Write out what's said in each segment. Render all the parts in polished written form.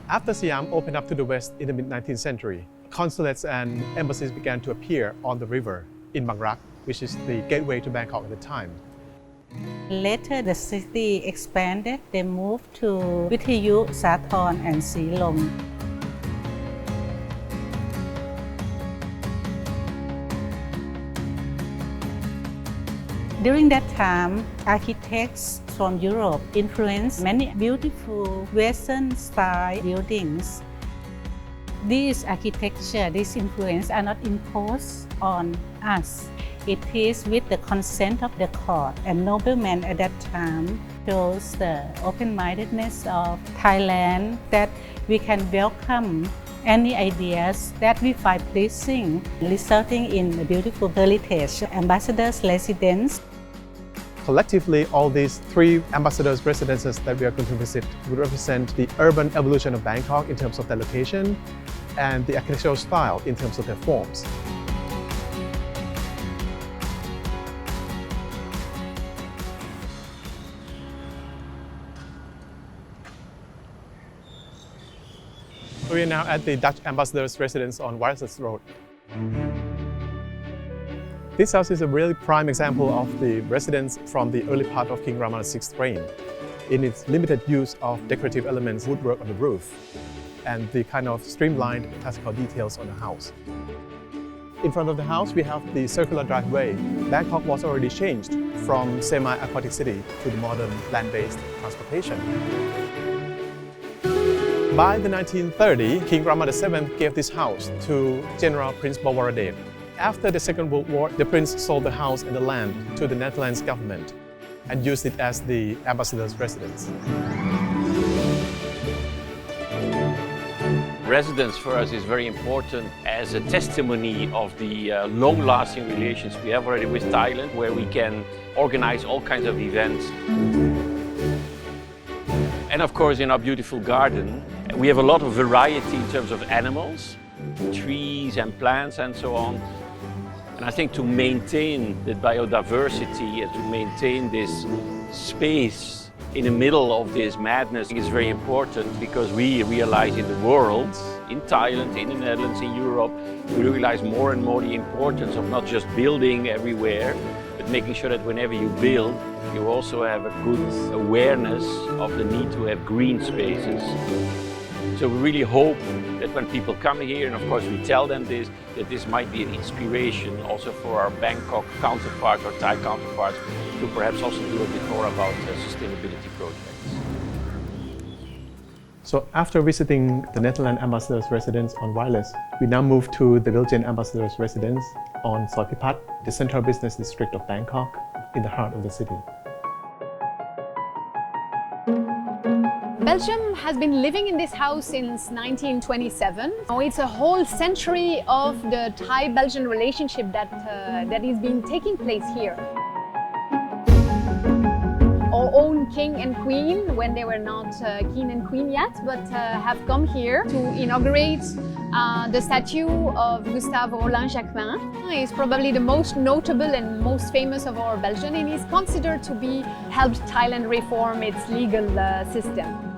After Siam opened up to the west in the mid-19th century, consulates and embassies began to appear on the river in Bang Rak, which is the gateway to Bangkok at the time. Later, the city expanded. They moved to Vithayu, Sathorn, and Silom. During that time, architects from Europe influenced many beautiful Western-style buildings. These architecture, this influence are not imposed on us. It is with the consent of the court, and noblemen at that time shows the open-mindedness of Thailand that we can welcome any ideas that we find pleasing, resulting in a beautiful heritage. Ambassador's residence. Collectively, all these three ambassadors' residences that we are going to visit would represent the urban evolution of Bangkok in terms of their location and the architectural style in terms of their forms. We are now at the Dutch ambassador's residence on Wireless Road. This house is a really prime example of the residence from the early part of King Rama VI's reign, in its limited use of decorative elements, woodwork on the roof, and the kind of streamlined classical details on the house. In front of the house, we have the circular driveway. Bangkok was already changed from semi-aquatic city to the modern land-based transportation. By the 1930s, King Rama VII gave this house to General Prince Bawaradet. After the Second World War, the prince sold the house and the land to the Netherlands government and used it as the ambassador's residence. Residence for us is very important as a testimony of the long-lasting relations we have already with Thailand, where we can organize all kinds of events. And of course, in our beautiful garden, we have a lot of variety in terms of animals, trees and plants and so on. And I think to maintain the biodiversity and to maintain this space in the middle of this madness is very important, because we realize in the world, in Thailand, in the Netherlands, in Europe, we realize more and more the importance of not just building everywhere, but making sure that whenever you build, you also have a good awareness of the need to have green spaces. So we really hope that when people come here, and of course we tell them this, that this might be an inspiration also for our Bangkok counterparts or Thai counterparts to perhaps also do a bit more about sustainability projects. So after visiting the Netherlands ambassador's residence on Wireless, we now move to the Belgian ambassador's residence on Soi Phipat, the central business district of Bangkok, in the heart of the city. Belgium has been living in this house since 1927. It's a whole century of the Thai-Belgian relationship that is being taking place here. Our own king and queen, when they were not king and queen yet, but have come here to inaugurate the statue of Gustave Roland Jacquemin. He's probably the most notable and most famous of our Belgians, and he's considered to be helped Thailand reform its legal system.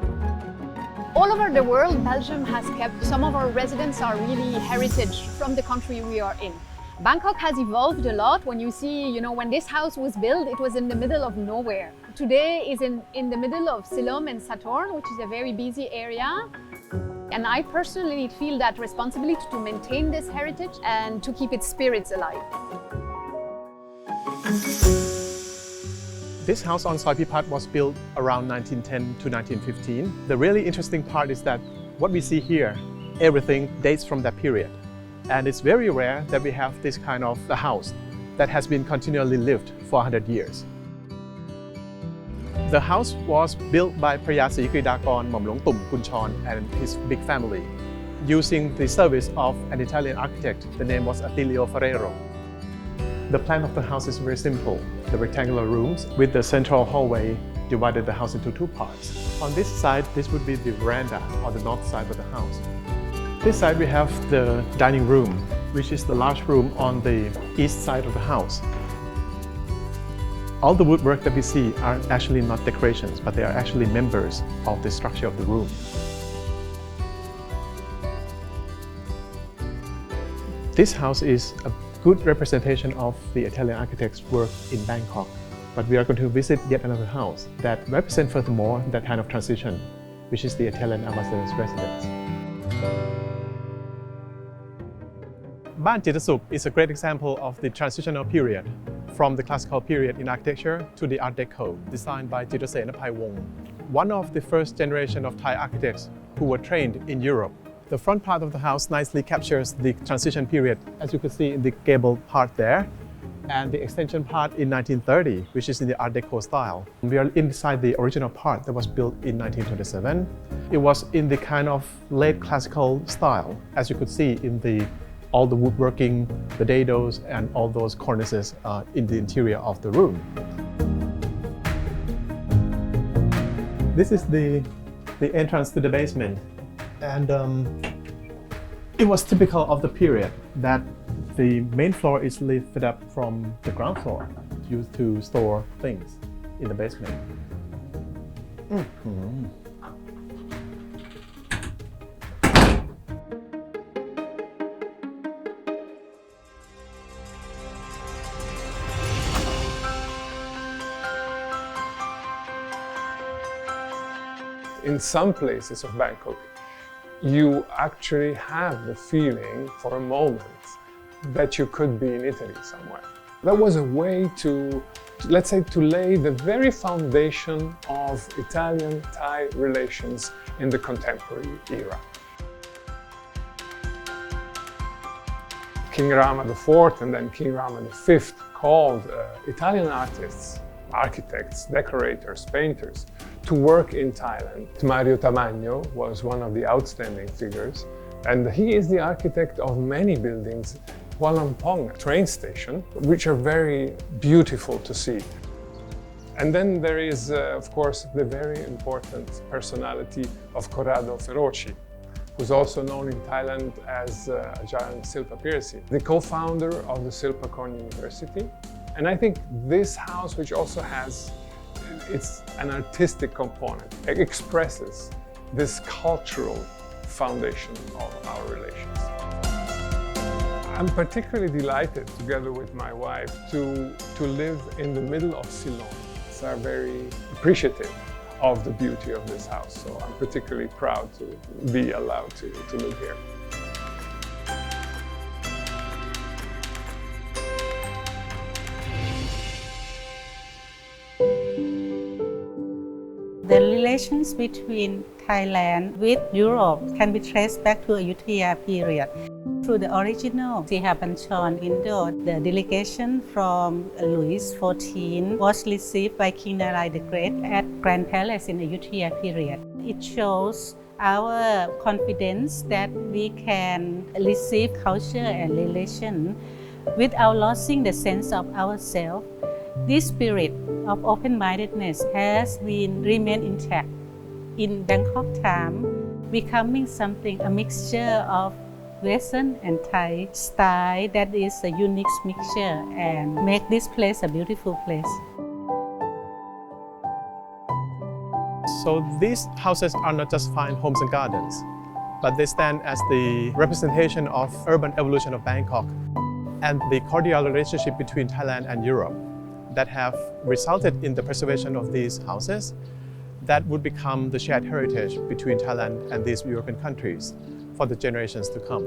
All over the world, Belgium has kept, some of our residents are really heritage from the country we are in. Bangkok has evolved a lot. When you see, when this house was built, it was in the middle of nowhere. Today is in the middle of Silom and Sathorn, which is a very busy area. And I personally feel that responsibility to maintain this heritage and to keep its spirits alive. This house on Soi Phipat was built around 1910 to 1915. The really interesting part is that what we see here, everything dates from that period. And it's very rare that we have this kind of a house that has been continually lived for 100 years. The house was built by Phaya Sri Kridakon Momlong Tum Kunchon and his big family, using the service of an Italian architect. The name was Attilio Ferrero. The plan of the house is very simple. The rectangular rooms with the central hallway divided the house into two parts. On this side, this would be the veranda on the north side of the house. This side we have the dining room, which is the large room on the east side of the house. All the woodwork that we see are actually not decorations, but they are actually members of the structure of the room. This house is a good representation of the Italian architect's work in Bangkok. But we are going to visit yet another house that represents furthermore that kind of transition, which is the Italian ambassador's residence. Ban Jitasuk is a great example of the transitional period from the classical period in architecture to the Art Deco, designed by Jitose Naphaiwong, one of the first generation of Thai architects who were trained in Europe. The front part of the house nicely captures the transition period, as you can see in the gable part there, and the extension part in 1930, which is in the Art Deco style. We are inside the original part that was built in 1927. It was in the kind of late classical style, as you could see in all the woodworking, the dados, and all those cornices in the interior of the room. This is the entrance to the basement. And it was typical of the period that the main floor is lifted up from the ground floor, used to store things in the basement. In some places of Bangkok, you actually have the feeling for a moment that you could be in Italy somewhere. That was a way to, let's say, to lay the very foundation of Italian-Thai relations in the contemporary era. King Rama IV and then King Rama V called Italian artists, architects, decorators, painters, to work in Thailand. Mario Tamagno was one of the outstanding figures, and he is the architect of many buildings, Hualampong train station, which are very beautiful to see. And then there is, of course, the very important personality of Corrado Feroci, who's also known in Thailand as Ajahn Silpa Pirsi, the co-founder of the Silpakorn University. And I think this house, which also has it's an artistic component, it expresses this cultural foundation of our relations. I'm particularly delighted, together with my wife, to live in the middle of Ceylon. So I'm very appreciative of the beauty of this house, so I'm particularly proud to be allowed to live here. The relations between Thailand with Europe can be traced back to Ayutthaya period. Through the original Sihapanchon window, the delegation from Louis XIV was received by King Narai the Great at Grand Palace in Ayutthaya period. It shows our confidence that we can receive culture and relation without losing the sense of ourselves. This spirit of open-mindedness has remained intact in Bangkok time, becoming something, a mixture of Western and Thai style that is a unique mixture and make this place a beautiful place. So these houses are not just fine homes and gardens, but they stand as the representation of urban evolution of Bangkok and the cordial relationship between Thailand and Europe that have resulted in the preservation of these houses that would become the shared heritage between Thailand and these European countries for the generations to come.